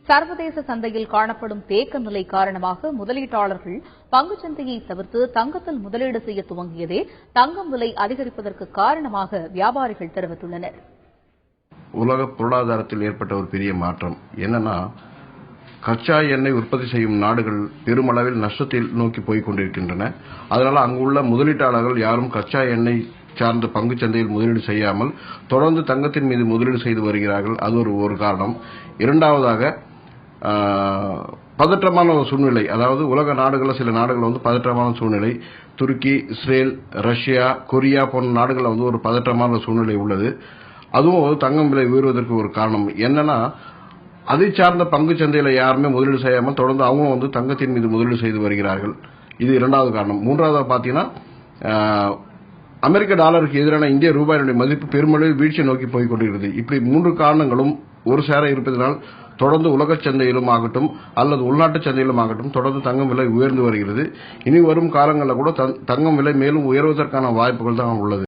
சர்வதேச சந்தையில் காணப்படும் தேக்க நிலை காரணமாக முதலீட்டாளர்கள் பங்குச் சந்தையை தவிர்த்து தங்கத்தில் முதலீடு செய்ய துவங்கியதே தங்கம் விலை அதிகரிப்பதற்கு காரணமாக வியாபாரிகள் தெரிவித்துள்ளனர். உலக பொருளாதாரத்தில் ஏற்பட்ட ஒரு பெரிய மாற்றம் என்னன்னா, கச்சா எண்ணெய் உற்பத்தி செய்யும் நாடுகள் பெருமளவில் நஷ்டத்தில் நோக்கி போய்க் கொண்டிருக்கின்றன. அதனால அங்குள்ள முதலீட்டாளர்கள் யாரும் கச்சா எண்ணெய் சார்ந்த பங்குச் சந்தையில் முதலீடு செய்யாமல் தொடர்ந்து தங்கத்தின் மீது முதலீடு செய்து வருகிறார்கள். அது ஒரு காரணம். இரண்டாவதாக, பதற்றமான ஒரு சூழ்நிலை, அதாவது உலக நாடுகளில் சில நாடுகள் பதற்றமான சூழ்நிலை. துருக்கி, இஸ்ரேல், ரஷ்யா, கொரியா போன்ற நாடுகளில் ஒரு பதற்றமான சூழ்நிலை உள்ளது. அதுவும் தங்கம் விலை உயர்வதற்கு ஒரு காரணம் என்னன்னா, அதை சார்ந்த பங்கு சந்தையில யாருமே முதலீடு செய்யாமல் தொடர்ந்து அவங்க தங்கத்தின் மீது முதலீடு செய்து வருகிறார்கள். இது இரண்டாவது காரணம். மூன்றாவது பாத்தீங்கன்னா, அமெரிக்க டாலருக்கு எதிரான இந்திய ரூபாயினுடைய மதிப்பு பெருமளவில் வீழ்ச்சி நோக்கி போய்க் கொண்டிருக்கிறது. இப்படி மூன்று காரணங்களும் ஒரு சேர இருப்பதனால் தொடர்ந்து உலக சந்தையிலும் ஆகட்டும் அல்லது உள்நாட்டு சந்தையிலும் ஆகட்டும் தொடர்ந்து தங்கம் விலை உயர்ந்து வருகிறது. இனி வரும் காலங்களில் கூட தங்கம் விலை மேலும் உயர்வதற்கான வாய்ப்புகள் தான் உள்ளது.